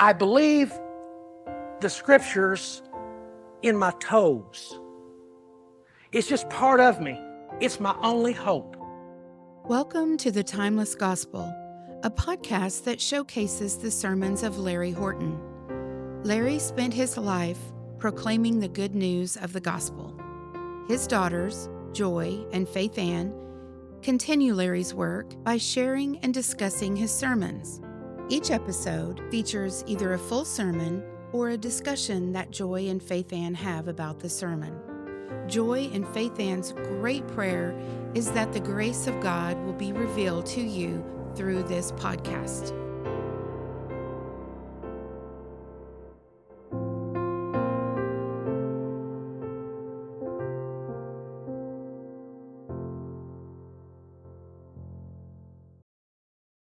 I believe the scriptures in my toes. It's just part of me. It's my only hope. Welcome to The Timeless Gospel, a podcast that showcases the sermons of Larry Horton. Larry spent his life proclaiming the good news of the gospel. His daughters, Joy and Faithann, continue Larry's work by sharing and discussing his sermons. Each episode features either a full sermon or a discussion that Joy and Faithann have about the sermon. Joy and Faithann's great prayer is that the grace of God will be revealed to you through this podcast.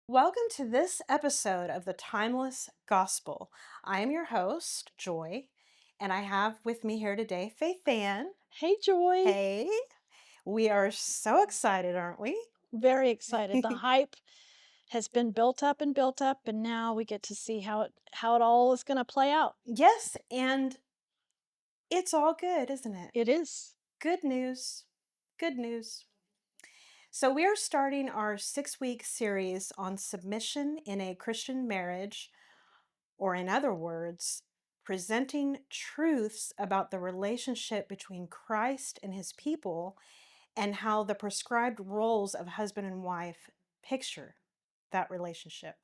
Welcome to this episode of the Timeless Gospel. I am your host, Joy, and I have with me here today Faithann. Hey, Joy. Hey, we are so excited, aren't we? Very excited. The hype has been built up, and now we get to see how it all is going to play out. Yes, and it's all good, isn't it? It is. Good news. Good news. So we are starting our 6-week series on submission in a Christian marriage, or in other words, presenting truths about the relationship between Christ and his people and how the prescribed roles of husband and wife picture that relationship.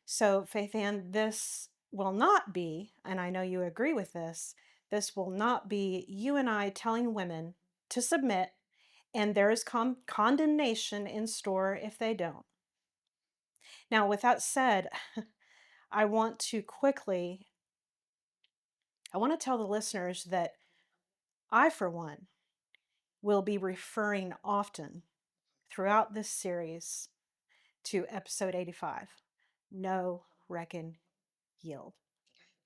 So, Faithann, this will not be, and I know you agree with this will not be you and I telling women to submit, and there is condemnation in store if they don't. Now, with that said, I want to tell the listeners that I, for one, will be referring often throughout this series to episode 85, Know, Reckon, Yield.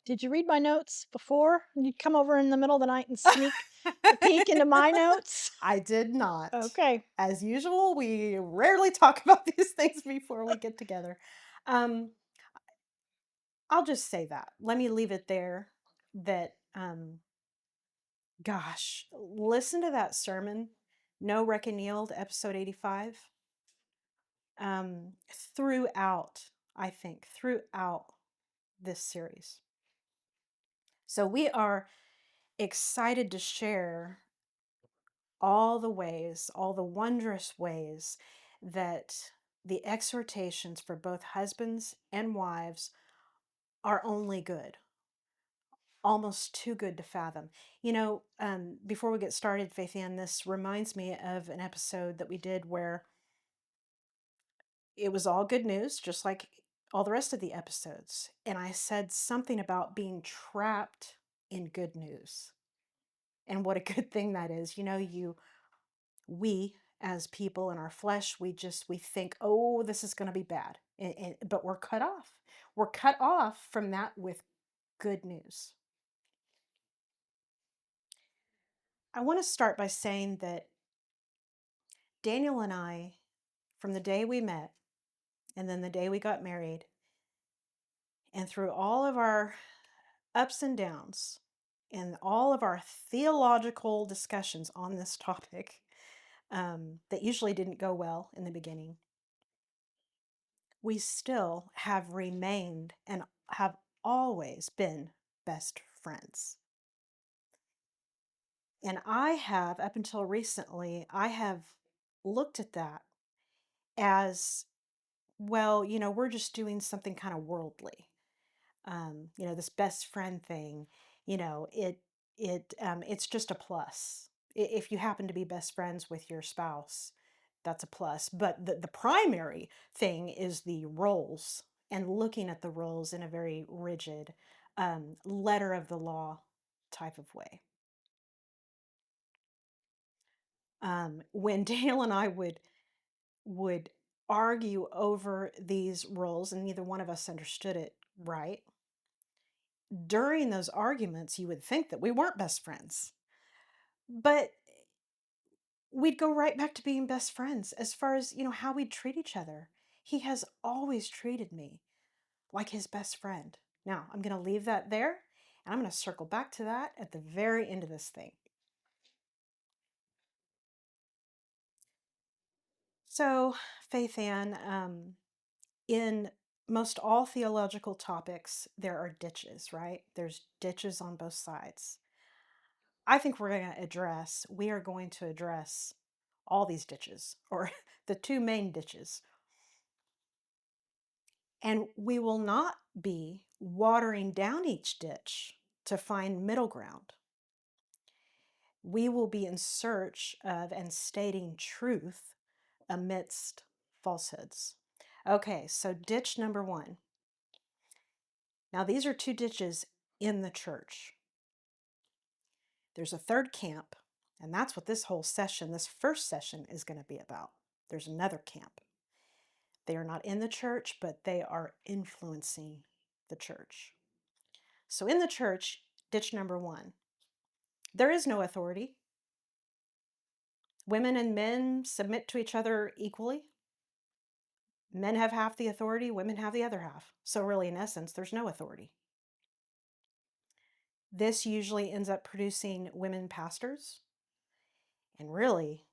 Did you read my notes before? You come over in the middle of the night and sneak a peek into my notes? I did not. Okay. As usual, we rarely talk about these things before we get together. I'll just say that. Let me leave it there. That, gosh, listen to that sermon, Know, Reckon, Yield, episode 85. Throughout this series. So we are excited to share all the wondrous ways that the exhortations for both husbands and wives are only good, almost too good to fathom. You know, before we get started, Faithann, this reminds me of an episode that we did where it was all good news, just like all the rest of the episodes. And I said something about being trapped in good news and what a good thing that is. You know, we as people in our flesh, we think, oh, this is going to be bad. But we're cut off. We're cut off from that with good news. I want to start by saying that Daniel and I, from the day we met and then the day we got married, and through all of our ups and downs and all of our theological discussions on this topic that usually didn't go well in the beginning, we still have remained and have always been best friends. And I have, up until recently, I have looked at that as, well, you know, we're just doing something kind of worldly. You know, this best friend thing, you know, it's just a plus. If you happen to be best friends with your spouse, that's a plus. But the primary thing is the roles, and looking at the roles in a very rigid, letter of the law type of way. When Daniel and I would argue over these roles, and neither one of us understood it right, during those arguments, you would think that we weren't best friends. But we'd go right back to being best friends as far as, you know, how we'd treat each other. He has always treated me like his best friend. Now, I'm going to leave that there, and I'm going to circle back to that at the very end of this thing. So, Faithann, in most all theological topics, there are ditches, right? There's ditches on both sides. I think we are going to address all these ditches, or the two main ditches. And we will not be watering down each ditch to find middle ground. We will be in search of and stating truth amidst falsehoods. Okay, so ditch number one. Now, these are two ditches in the church. There's a third camp, and that's what this whole session, this first session, is going to be about. There's another camp. They are not in the church, but they are influencing the church. So in the church, ditch number one, there is no authority. Women and men submit to each other equally. Men have half the authority, women have the other half. So really, in essence, there's no authority. This usually ends up producing women pastors, and really,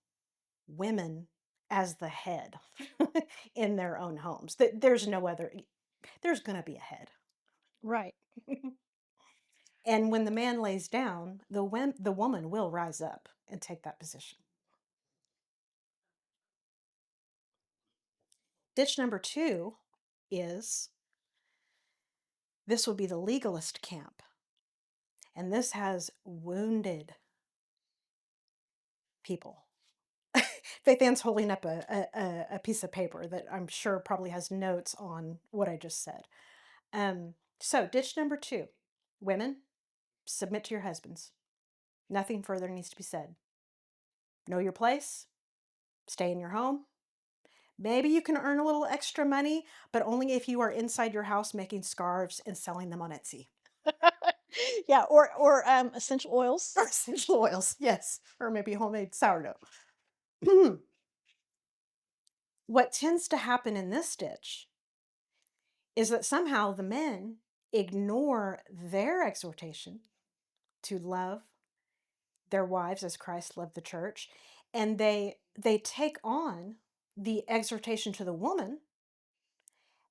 women as the head in their own homes. There's no other, there's going to be a head. Right. And when the man lays down, the woman will rise up and take that position. Ditch number two is this will be the legalist camp. And this has wounded people. Faithann's holding up a piece of paper that I'm sure probably has notes on what I just said. So ditch number two, women, submit to your husbands. Nothing further needs to be said. Know your place, stay in your home. Maybe you can earn a little extra money, but only if you are inside your house making scarves and selling them on Etsy. Yeah, or essential oils. Or essential oils, yes. Or maybe homemade sourdough. What tends to happen in this ditch is that somehow the men ignore their exhortation to love their wives as Christ loved the church, and they take on the exhortation to the woman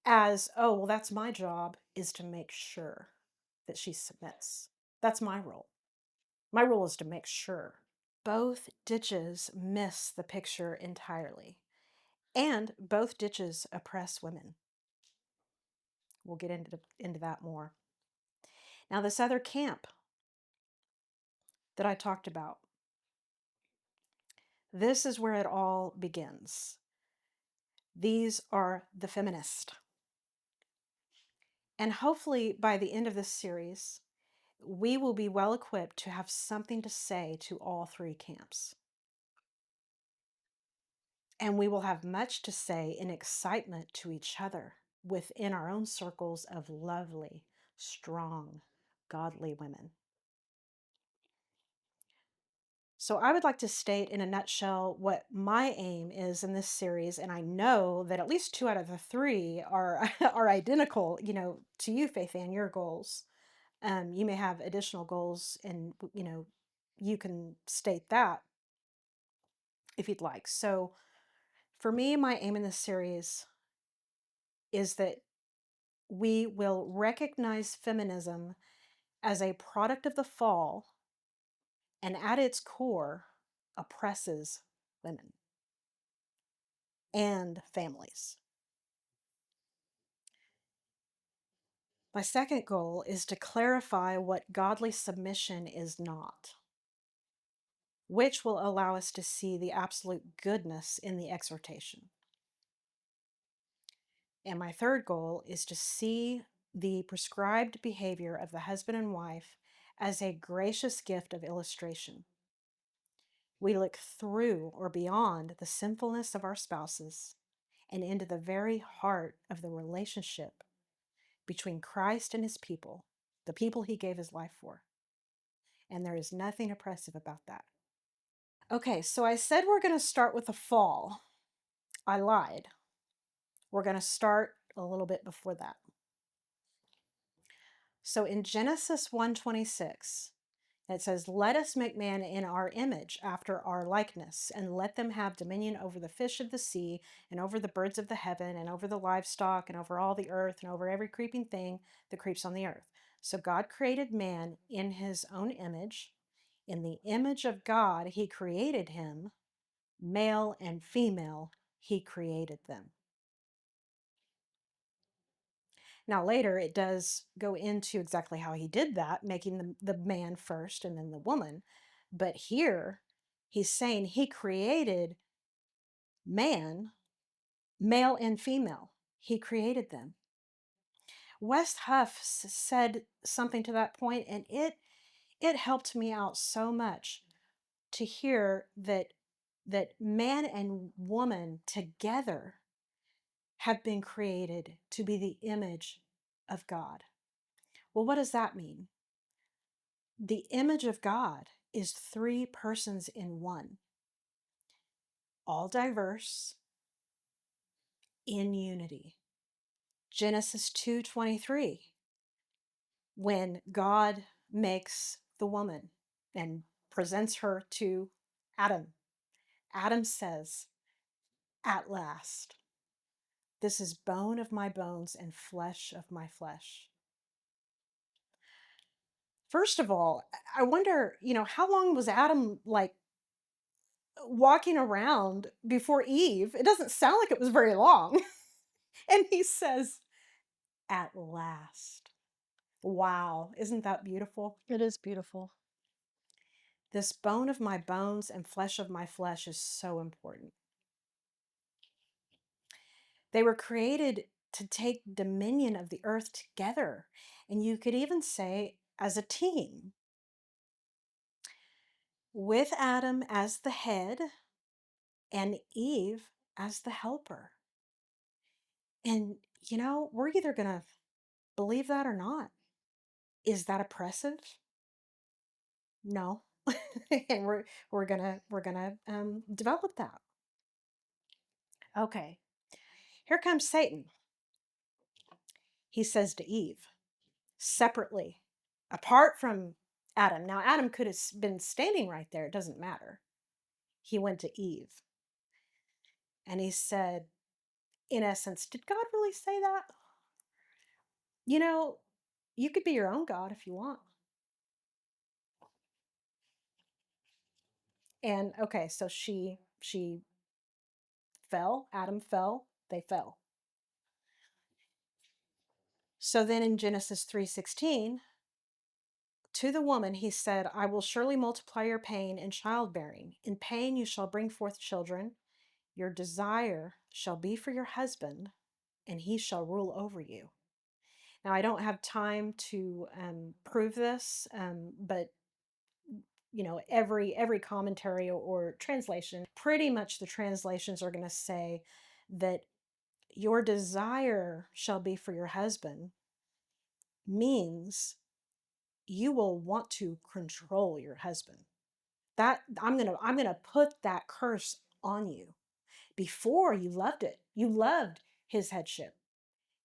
as, oh, well, that's my job, is to make sure that she submits. That's my role. My role is to make sure. Both ditches miss the picture entirely, and both ditches oppress women. We'll get into that more. Now, this other camp that I talked about, this is where it all begins. These are the feminists. And hopefully by the end of this series, we will be well equipped to have something to say to all three camps. And we will have much to say in excitement to each other within our own circles of lovely, strong, godly women. So I would like to state in a nutshell what my aim is in this series, and I know that at least 2 out of the 3 are are identical, to you, Faithann, your goals. You may have additional goals, and you can state that if you'd like. So for me, my aim in this series is that we will recognize feminism as a product of the fall, and at its core oppresses women and families. My second goal is to clarify what godly submission is not, which will allow us to see the absolute goodness in the exhortation. And my third goal is to see the prescribed behavior of the husband and wife as a gracious gift of illustration. We look through or beyond the sinfulness of our spouses and into the very heart of the relationship between Christ and his people, the people he gave his life for. And there is nothing oppressive about that. Okay, so I said we're going to start with the fall. I lied. We're going to start a little bit before that. So in Genesis 1:26, it says, "Let us make man in our image, after our likeness, and let them have dominion over the fish of the sea, and over the birds of the heaven, and over the livestock, and over all the earth, and over every creeping thing that creeps on the earth." So God created man in his own image. In the image of God, he created him. Male and female, he created them. Now, later, it does go into exactly how he did that, making the man first and then the woman. But here, he's saying he created man, male and female. He created them. West Huff said something to that point, and it helped me out so much to hear that man and woman together have been created to be the image of God. Well, what does that mean? The image of God is three persons in one, all diverse, in unity. Genesis 2:23, when God makes the woman and presents her to Adam, Adam says, "At last, this is bone of my bones and flesh of my flesh." First of all, I wonder, how long was Adam like walking around before Eve? It doesn't sound like it was very long. And he says, "At last." Wow, isn't that beautiful? It is beautiful. This bone of my bones and flesh of my flesh is so important. They were created to take dominion of the earth together. And you could even say as a team, with Adam as the head and Eve as the helper. And, we're either going to believe that or not. Is that oppressive? No. And we're gonna develop that. Okay. Here comes Satan. He says to Eve, separately, apart from Adam. Now, Adam could have been standing right there. It doesn't matter. He went to Eve and he said, in essence, did God really say that? You could be your own God if you want. And okay, so she fell, Adam fell, they fell. So then in Genesis 3:16, to the woman he said, "I will surely multiply your pain in childbearing. In pain you shall bring forth children. Your desire shall be for your husband, and he shall rule over you." Now, I don't have time to prove this, but every commentary or translation, pretty much the translations are going to say that your desire shall be for your husband means you will want to control your husband. That I'm going to put that curse on you. Before you loved it. You loved his headship.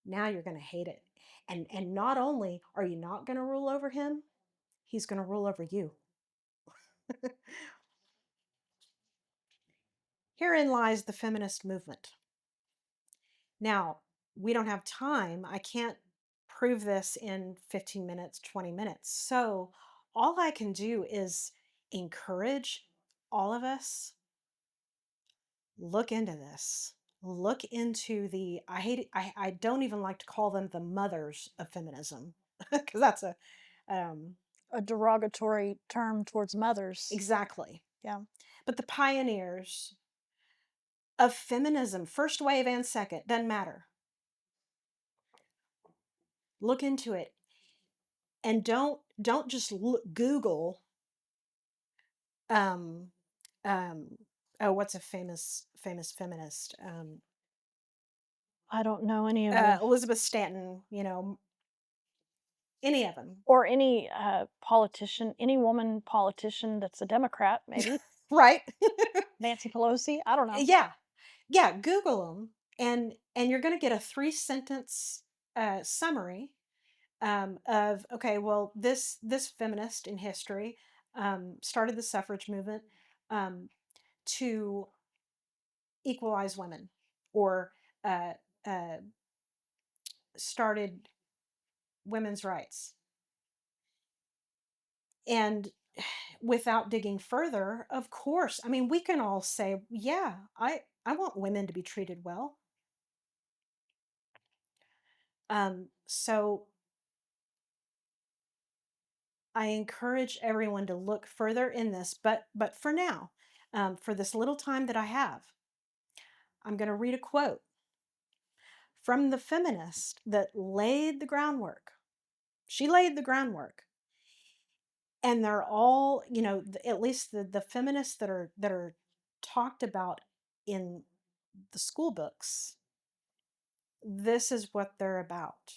Now you're going to hate it. And not only are you not going to rule over him, he's going to rule over you. Herein lies the feminist movement. Now, we don't have time. I can't prove this in 15 minutes, 20 minutes. So all I can do is encourage all of us, look into this. Look into I don't even like to call them the mothers of feminism, because that's A derogatory term towards mothers. exactly. Yeah. But the pioneers of feminism, first wave and second, doesn't matter. Look into it. And don't just Google um what's a famous feminist? I don't know any of them. Elizabeth Stanton, any of them. Or any politician, any woman politician that's a Democrat, maybe. Right? Nancy Pelosi. I don't know. Yeah, Google them, and you're going to get a 3-sentence summary of, okay, well, this feminist in history started the suffrage movement to equalize women, or uh, uh, started women's rights. And without digging further, of course, I mean, we can all say, yeah, I want women to be treated well. So I encourage everyone to look further in this, but for now, for this little time that I have, I'm going to read a quote from the feminist that laid the groundwork. She laid the groundwork. And they're all, at least the feminists that are talked about in the school books, this is what they're about.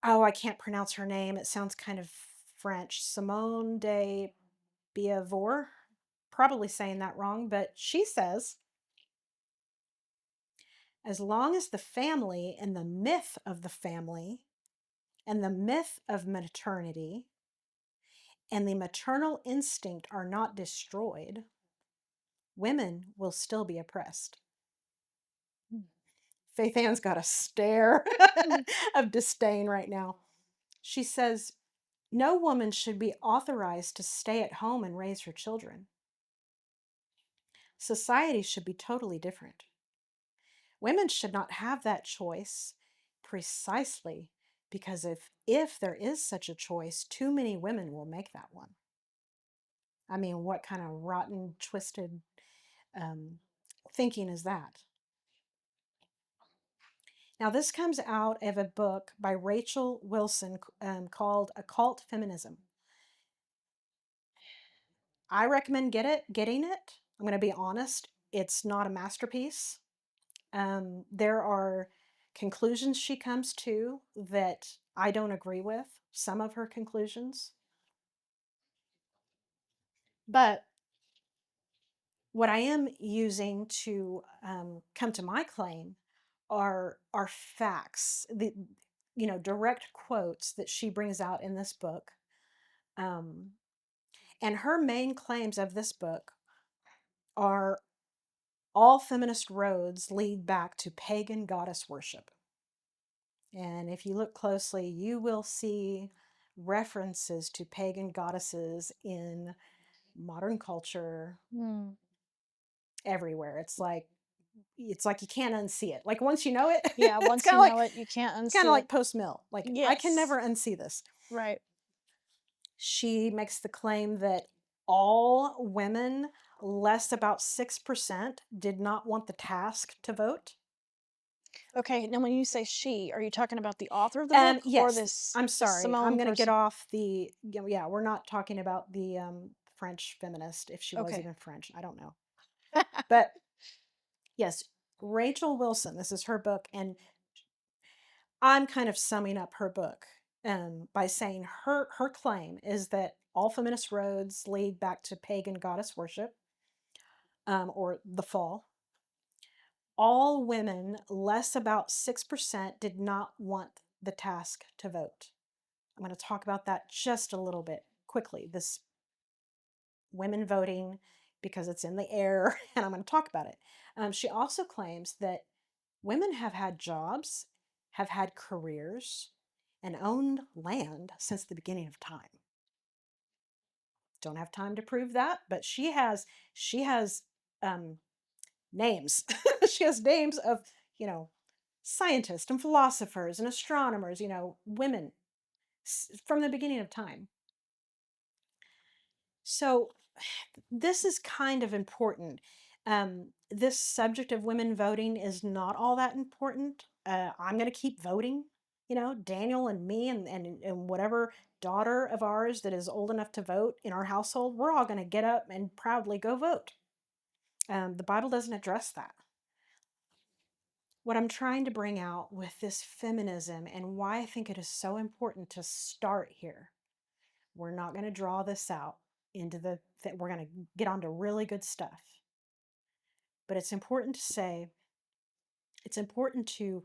Oh, I can't pronounce her name. It sounds kind of French. Simone de Beauvoir. Probably saying that wrong, but she says, as long as the family and the myth of the family and the myth of maternity and the maternal instinct are not destroyed, women will still be oppressed. Faithann's got a stare of disdain right now. She says, no woman should be authorized to stay at home and raise her children. Society should be totally different. Women should not have that choice, precisely because if there is such a choice, too many women will make that one. I mean, what kind of rotten, twisted thinking is that? Now, this comes out of a book by Rachel Wilson called Occult Feminism. I recommend getting it. I'm going to be honest, it's not a masterpiece. There are conclusions she comes to that I don't agree with, some of her conclusions. But what I am using to come to my claim are facts, the direct quotes that she brings out in this book. And her main claims of this book are all feminist roads lead back to pagan goddess worship. And if you look closely, you will see references to pagan goddesses in modern culture everywhere. It's like you can't unsee it. Like once you know it, Yeah, it's once kind you of like know it, you can't kind unsee of it. like post mill. Like I can Yes. never unsee this. Right. She makes the claim that all women less about 6% did not want the task to vote. Okay, now when you say she, are you talking about the author of the book or Yes, this I'm sorry. I'm Simone going to get person? off the, yeah, we're not talking about the French feminist, if she was Okay. even French. I don't know. But yes, Rachel Wilson, this is her book. And I'm kind of summing up her book by saying her claim is that all feminist roads lead back to pagan goddess worship, or the fall. All women, less about 6%, did not want the task to vote. I'm going to talk about that just a little bit quickly. This women voting, because it's in the air, and I'm going to talk about it. She also claims that women have had jobs, have had careers, and owned land since the beginning of time. Don't have time to prove that, but she has names. She has names of scientists and philosophers and astronomers. Women from the beginning of time. So this is kind of important. This subject of women voting is not all that important. I'm going to keep voting. Daniel and me and whatever daughter of ours that is old enough to vote in our household, we're all going to get up and proudly go vote. The Bible doesn't address that. What I'm trying to bring out with this feminism and why I think it is so important to start here, we're not going to draw this out into we're going to get onto really good stuff. But it's important to say, it's important to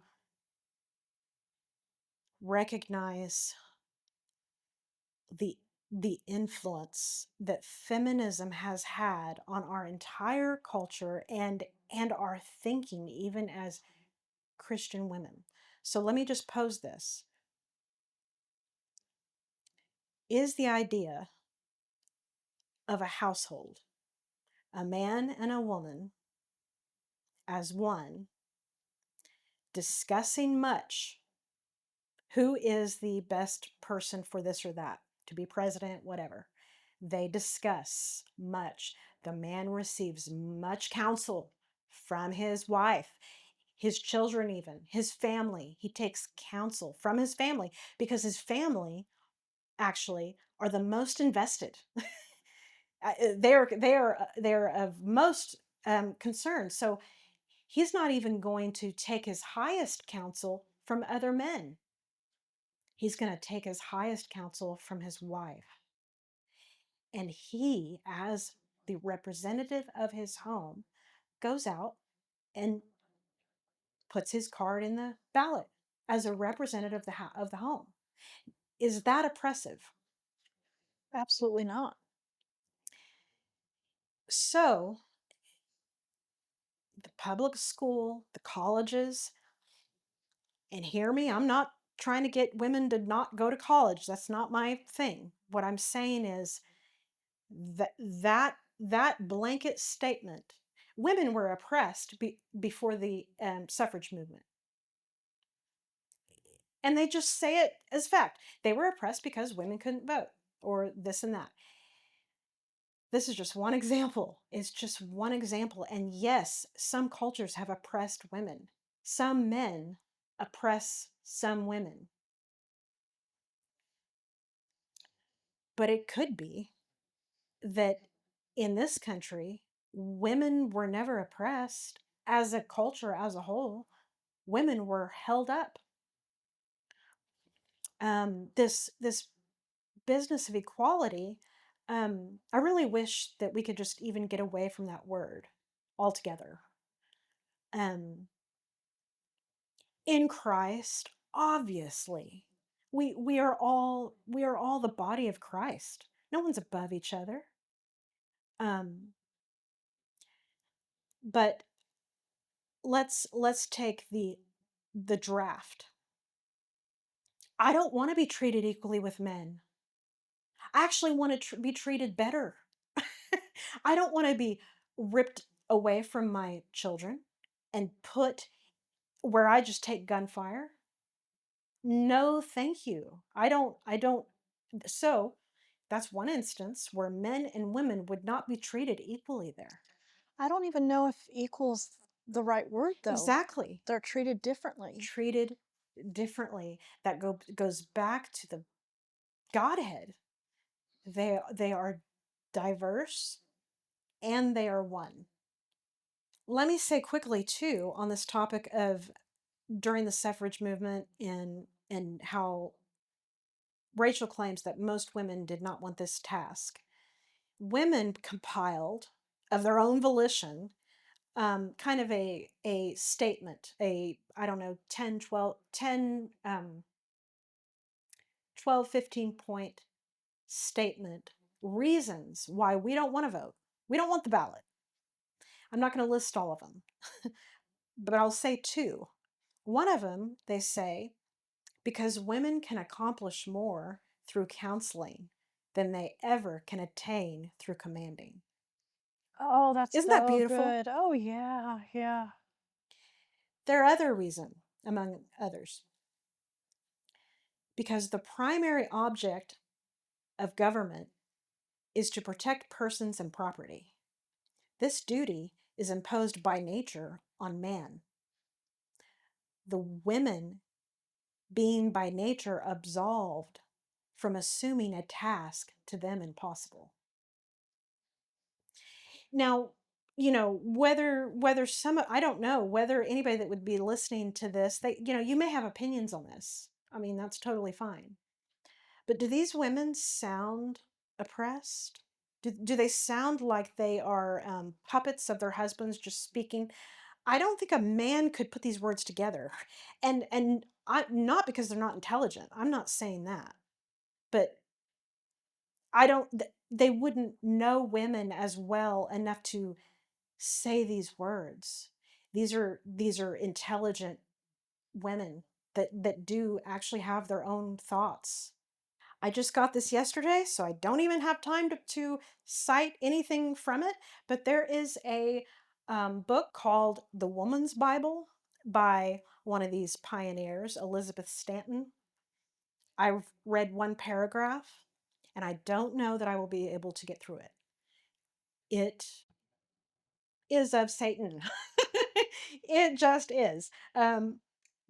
recognize the influence that feminism has had on our entire culture and our thinking, even as Christian women. So let me just pose this. Is the idea of a household, a man and a woman as one, discussing much who is the best person for this or that, to be president, whatever. They discuss much. The man receives much counsel from his wife, his children, even his family. He takes counsel from his family because his family actually are the most invested. They're of most concern. So he's not even going to take his highest counsel from other men. He's going to take his highest counsel from his wife. And he, as the representative of his home, goes out and puts his card in the ballot as a representative of the home. Is that oppressive? Absolutely not. So the public school, the colleges, and hear me, I'm not trying to get women to not go to college. That's not my thing. What I'm saying is that blanket statement, women were oppressed before the suffrage movement. And they just say it as fact. They were oppressed because women couldn't vote or this and that. This is just one example. It's just one example. And yes, some cultures have oppressed women. Some men oppress some women. But it could be that in this country, women were never oppressed as a culture as a whole. Women were held up. This business of equality, I really wish that we could just even get away from that word altogether. In Christ, obviously, we are all the body of Christ. No one's above each other. But let's take the draft. I don't want to be treated equally with men. I actually want to be treated better. I don't want to be ripped away from my children and put where I just take gunfire. No, thank you. I don't. So that's one instance where men and women would not be treated equally there. I don't even know if equal's the right word, though. Exactly. They're treated differently. Treated differently. That goes back to the Godhead. They are diverse and they are one. Let me say quickly too on this topic of during the suffrage movement and how Rachel claims that most women did not want this task. Women compiled of their own volition kind of a statement, I don't know, 10, 12, 10, 12, 15 point statement, reasons why we don't want to vote. We don't want the ballot. I'm not going to list all of them, but I'll say two. One of them, they say, because women can accomplish more through counseling than they ever can attain through commanding. Oh, that's Isn't that so beautiful? good. Oh, yeah, yeah. Their other reason, among others, because the primary object of government is to protect persons and property. This duty is imposed by nature on man. The women being by nature absolved from assuming a task to them impossible. Now, whether some, I don't know whether anybody that would be listening to this, you may have opinions on this. I mean, that's totally fine. But do these women sound oppressed? Do they sound like they are puppets of their husbands just speaking? I don't think a man could put these words together. And not because they're not intelligent. I'm not saying that. But I don't, they wouldn't know women as well enough to say these words. These are intelligent women that do actually have their own thoughts. I just got this yesterday, so I don't even have time to cite anything from it. But there is a book called The Woman's Bible by one of these pioneers, Elizabeth Stanton. I've read one paragraph, and I don't know that I will be able to get through it. It is of Satan. It just is.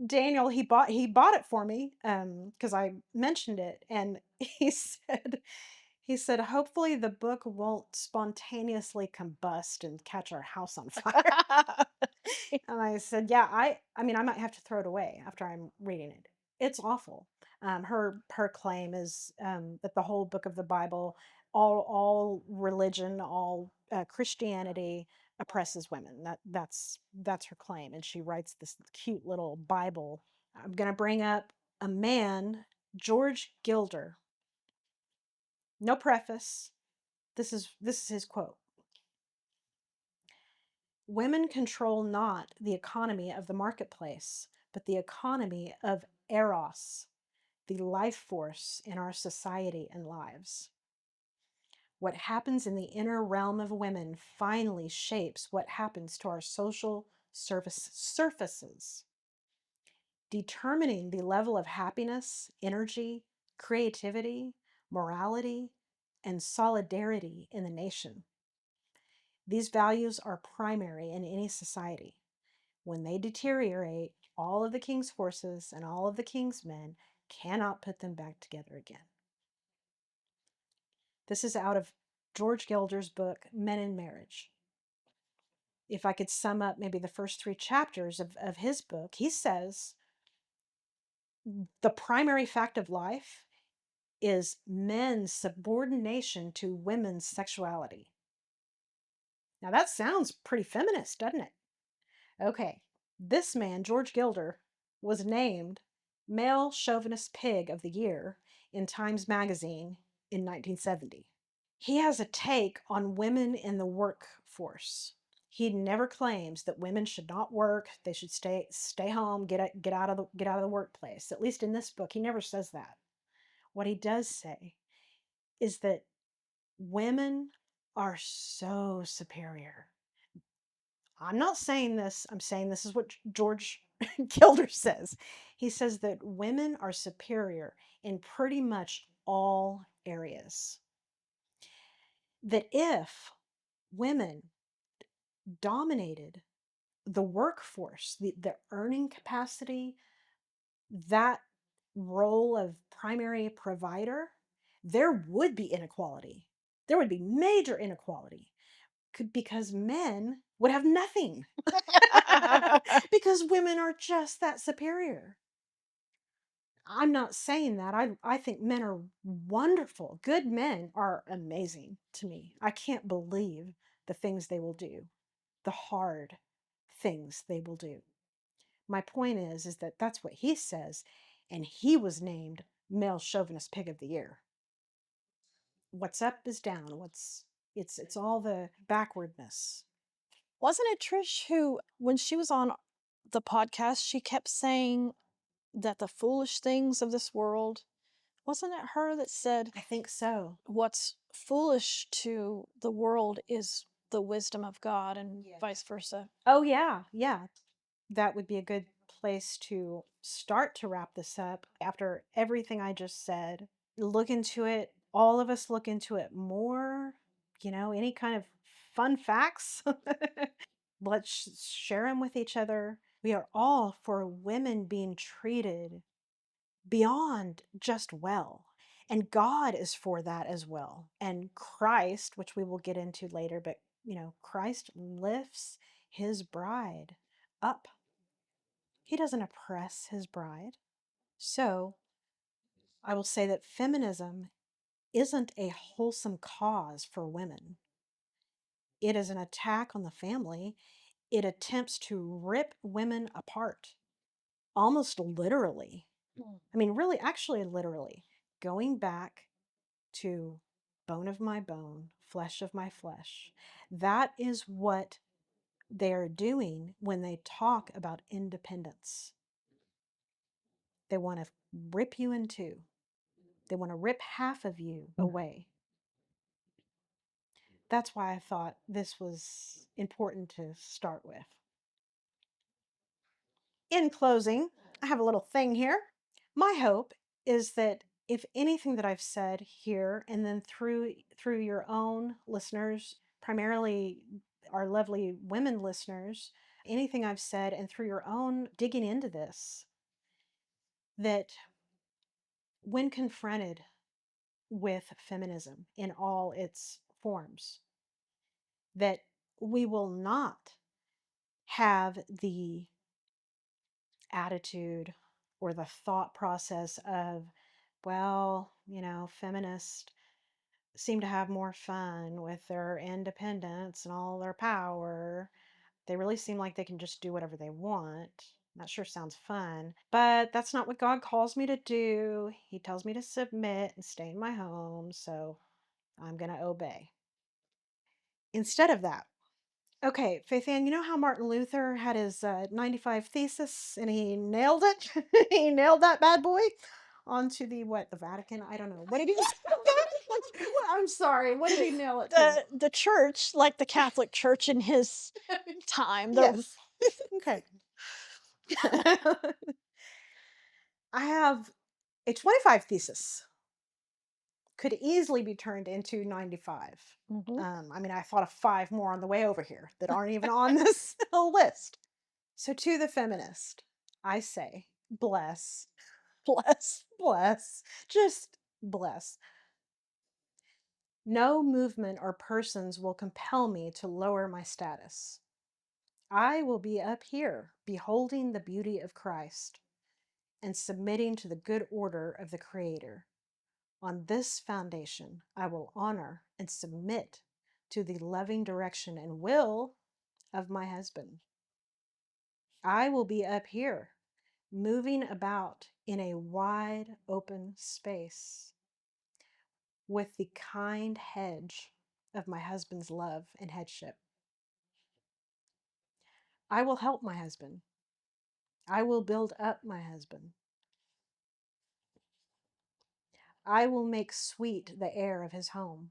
Daniel, he bought it for me because I mentioned it, and he said hopefully the book won't spontaneously combust and catch our house on fire. And I said, yeah, I mean I might have to throw it away after I'm reading it. It's awful. Her claim is that the whole book of the Bible, all religion, all Christianity oppresses women. That's her claim, and she writes this cute little Bible. I'm going to bring up a man, George Gilder. No preface. This is his quote. Women control not the economy of the marketplace, but the economy of eros, the life force in our society and lives. What happens in the inner realm of women finally shapes what happens to our social surfaces, determining the level of happiness, energy, creativity, morality, and solidarity in the nation. These values are primary in any society. When they deteriorate, all of the king's forces and all of the king's men cannot put them back together again. This is out of George Gilder's book, Men in Marriage. If I could sum up maybe the first 3 chapters of his book, he says the primary fact of life is men's subordination to women's sexuality. Now that sounds pretty feminist, doesn't it? Okay, this man, George Gilder, was named Male Chauvinist Pig of the Year in Times Magazine in 1970. He has a take on women in the workforce. He never claims that women should not work, they should stay home, get out of the workplace. At least in this book, he never says that. What he does say is that women are so superior. I'm not saying this, I'm saying this is what George Gilder says. He says that women are superior in pretty much all areas. That if women dominated the workforce, the earning capacity, that role of primary provider, there would be inequality. There would be major inequality because men would have nothing because women are just that superior. I'm not saying that. I think men are wonderful. Good men are amazing to me. I can't believe the things they will do, the hard things they will do. My point is that that's what he says, and he was named Male Chauvinist Pig of the Year. What's up is down. It's all the backwardness. Wasn't it Trish who, when she was on the podcast, she kept saying that the foolish things of this world, wasn't it her that said, I think so. what's foolish to the world is the wisdom of God, and vice versa? Oh, yeah. Yeah. That would be a good place to start to wrap this up after everything I just said. Look into it. All of us look into it more. Any kind of fun facts. Let's share them with each other. We are all for women being treated beyond just well. And God is for that as well. And Christ, which we will get into later, but Christ lifts his bride up. He doesn't oppress his bride. So I will say that feminism isn't a wholesome cause for women. It is an attack on the family. It attempts to rip women apart. almost literally. Mm. I mean, really, actually, literally, going back to bone of my bone, flesh of my flesh. That is what they're doing when they talk about independence. They want to rip you in two. They want to rip half of you away. That's why I thought this was important to start with. In closing, I have a little thing here. My hope is that if anything that I've said here, and then through your own listeners, primarily our lovely women listeners, anything I've said and through your own digging into this, that when confronted with feminism in all its forms, that we will not have the attitude or the thought process of, well, feminists seem to have more fun with their independence and all their power. They really seem like they can just do whatever they want. That sure sounds fun, but that's not what God calls me to do. He tells me to submit and stay in my home, so I'm going to obey. Instead of that, okay, Faithann, you know how Martin Luther had his 95 thesis and he nailed it? He nailed that bad boy onto the Vatican? I don't know. What did he I'm sorry. What did he nail it to? The church, like the Catholic Church in his time. Yes. Okay. I have a 25 thesis. Could easily be turned into 95. I mean, I thought of 5 more on the way over here that aren't even on this list. So to the feminist, I say, bless, bless, just bless. No movement or persons will compel me to lower my status. I will be up here, beholding the beauty of Christ and submitting to the good order of the Creator. On this foundation, I will honor and submit to the loving direction and will of my husband. I will be up here, moving about in a wide open space with the kind hedge of my husband's love and headship. I will help my husband. I will build up my husband. I will make sweet the air of his home.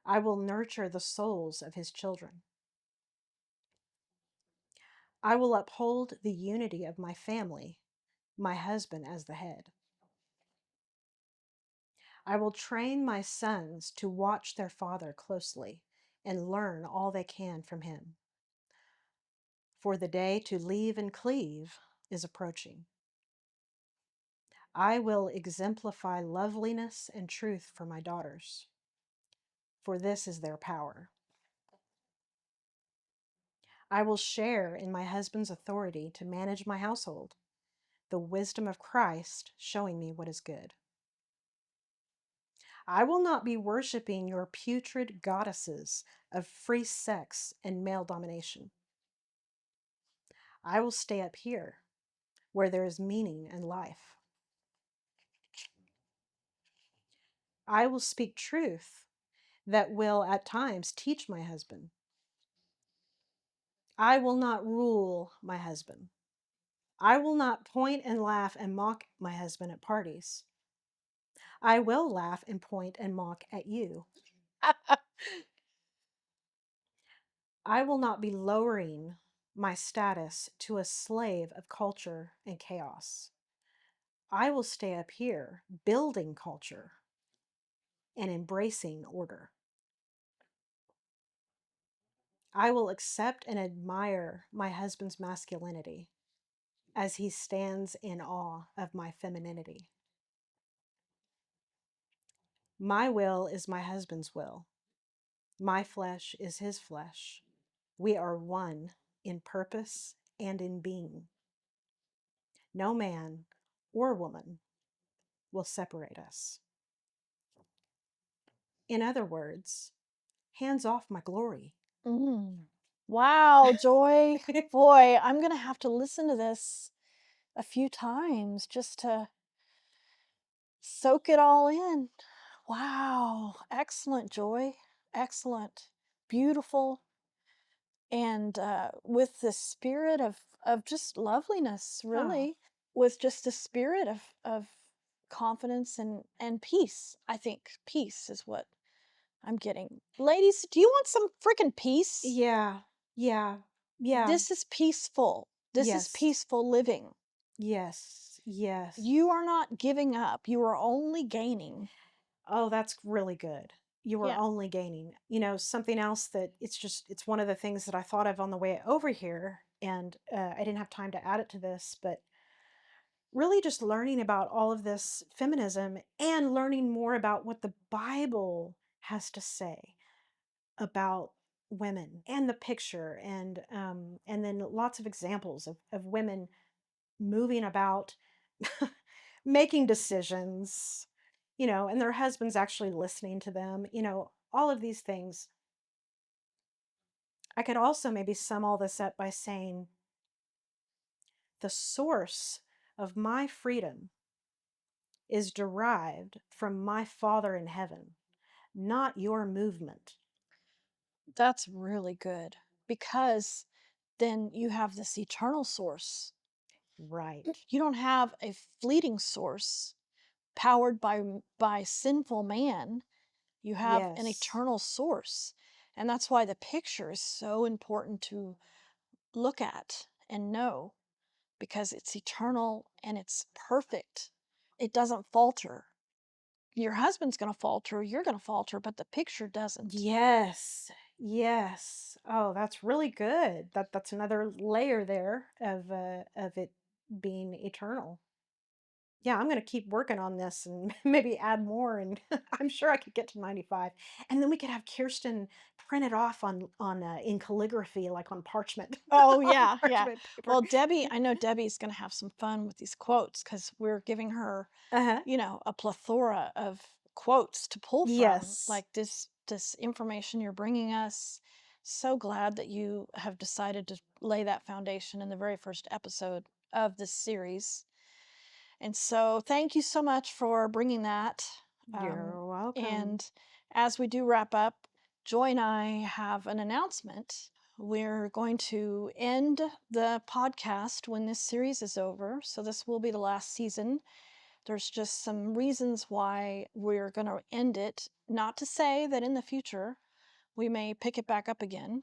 I will nurture the souls of his children. I will uphold the unity of my family, my husband as the head. I will train my sons to watch their father closely and learn all they can from him. For the day to leave and cleave is approaching. I will exemplify loveliness and truth for my daughters, for this is their power. I will share in my husband's authority to manage my household, the wisdom of Christ showing me what is good. I will not be worshiping your putrid goddesses of free sex and male domination. I will stay up here where there is meaning and life. I will speak truth that will at times teach my husband. I will not rule my husband. I will not point and laugh and mock my husband at parties. I will laugh and point and mock at you. I will not be lowering my status to a slave of culture and chaos. I will stay up here building culture and embracing order. I will accept and admire my husband's masculinity as he stands in awe of my femininity. My will is my husband's will. My flesh is his flesh. We are one in purpose and in being. No man or woman will separate us. In other words, hands off my glory. Wow, Joy. Boy, I'm going to have to listen to this a few times just to soak it all in. Wow. Excellent, Joy. Excellent. Beautiful. And with the spirit of just loveliness, Oh, really, with just the spirit of confidence and peace. I think peace is what I'm getting. Ladies, do you want some freaking peace? yeah, yeah, yeah. This is peaceful. This is Yes, peaceful living. yes, yes. You are not giving up. You are only gaining. Oh, that's really good. You were Yeah. only gaining. You know, something else that it's one of the things that I thought of on the way over here, and I didn't have time to add it to this, but really just learning about all of this feminism and learning more about what the Bible has to say about women and the picture and then lots of examples of women moving about making decisions, you know, and their husbands actually listening to them, you know, all of these things. I could also maybe sum all this up by saying the source of my freedom is derived from my Father in heaven, not your movement. That's really good because then you have this eternal source. Right. You don't have a fleeting source powered by sinful man. You have an Yes. eternal source. And that's why the picture is so important to look at and know because it's eternal and it's perfect. It doesn't falter. Your husband's going to falter, you're going to falter, but the picture doesn't. Yes. Yes. Oh, that's really good. That's another layer there of it being eternal. Yeah, I'm going to keep working on this and maybe add more and I'm sure I could get to 95. And then we could have Kirsten print it off on in calligraphy like on parchment. Oh, On yeah, yeah. parchment paper. Well, I know Debbie's going to have some fun with these quotes because we're giving her, Uh-huh. a plethora of quotes to pull from. Yes. Like this information you're bringing us. So glad that you have decided to lay that foundation in the very first episode of this series. And so, thank you so much for bringing that. You're welcome. And as we do wrap up, Joy and I have an announcement. We're going to end the podcast when this series is over. So, this will be the last season. There's just some reasons why we're going to end it. Not to say that in the future we may pick it back up again,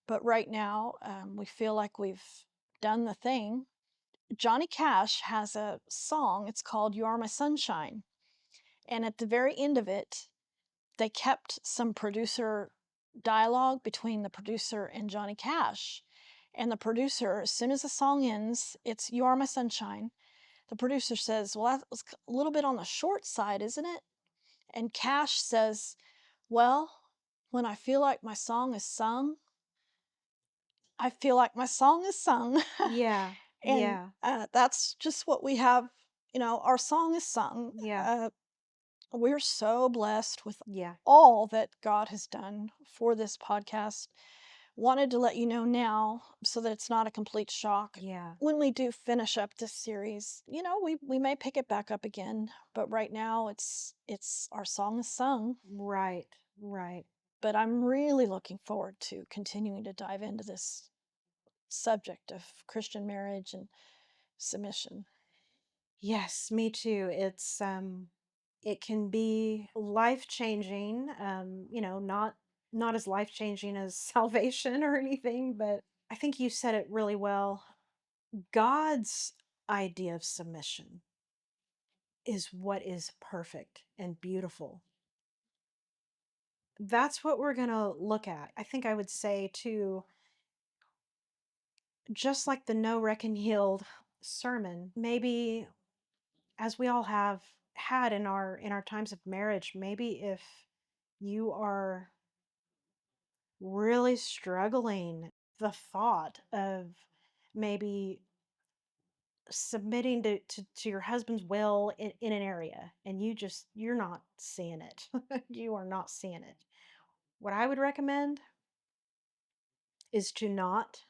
but right now we feel like we've done the thing. Johnny Cash has a song, it's called You Are My Sunshine. And at the very end of it, they kept some producer dialogue between the producer and Johnny Cash. And the producer, as soon as the song ends, it's You Are My Sunshine. The producer says, "Well, that was a little bit on the short side, isn't it?" And Cash says, "Well, when I feel like my song is sung, I feel like my song is sung." Yeah. And Yeah. that's just what we have. Our song is sung. Yeah. We're so blessed with Yeah. all that God has done for this podcast. Wanted to let you know now so that it's not a complete shock. Yeah. When we do finish up this series, we may pick it back up again, but right now it's our song is sung. Right. Right. But I'm really looking forward to continuing to dive into this subject of Christian marriage and submission. Yes, me too. It can be life-changing, you know, not as life-changing as salvation or anything, but I think you said it really well. God's idea of submission is what is perfect and beautiful. That's what we're going to look at. I think I would say too, just like the No Reckon Healed sermon, maybe as we all have had in our times of marriage, maybe if you are really struggling the thought of maybe submitting to your husband's will in an area and you're not seeing it. You are not seeing it. What I would recommend is to not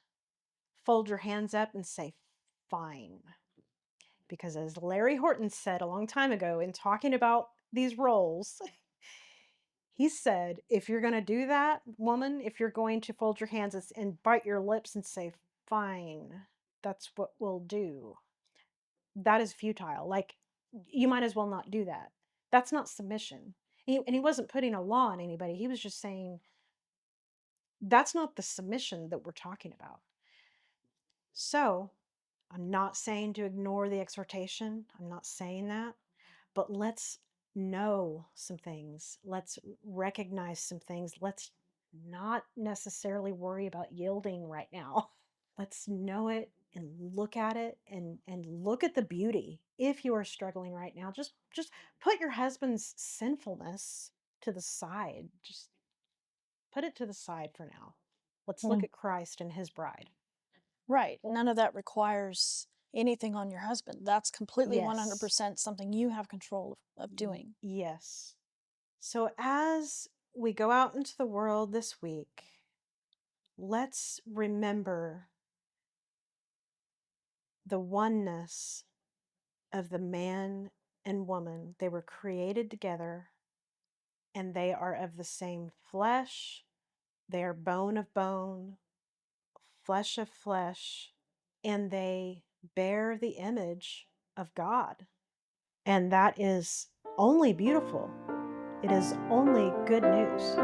fold your hands up and say fine. Because as Larry Horton said a long time ago in talking about these roles, he said, if you're going to do that, woman, if you're going to fold your hands and bite your lips and say, fine, that's what we'll do, that is futile. Like, you might as well not do that. That's not submission. And he wasn't putting a law on anybody. He was just saying, that's not the submission that we're talking about. So I'm not saying to ignore the exhortation. I'm not saying that. But let's know some things. Let's recognize some things. Let's not necessarily worry about yielding right now. Let's know it and look at it and look at the beauty. If you are struggling right now, just put your husband's sinfulness to the side. Just put it to the side for now. Let's look at Christ and his bride. Right. None of that requires anything on your husband. That's completely Yes. 100% something you have control of doing. Yes. So as we go out into the world this week, let's remember the oneness of the man and woman. They were created together and they are of the same flesh. They are bone of bone, flesh of flesh, and they bear the image of God. And that is only beautiful. It is only good news.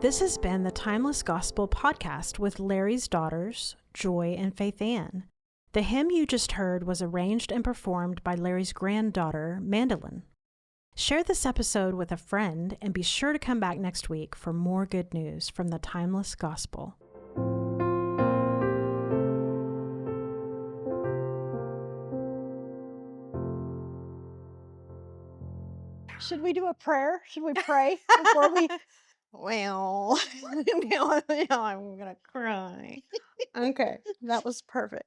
This has been the Timeless Gospel podcast with Larry's daughters, Joy and Faithann. The hymn you just heard was arranged and performed by Larry's granddaughter, Mandolin. Share this episode with a friend and be sure to come back next week for more good news from the Timeless Gospel. Should we do a prayer? Should we pray before we? Well, now I'm going to cry. Okay, that was perfect.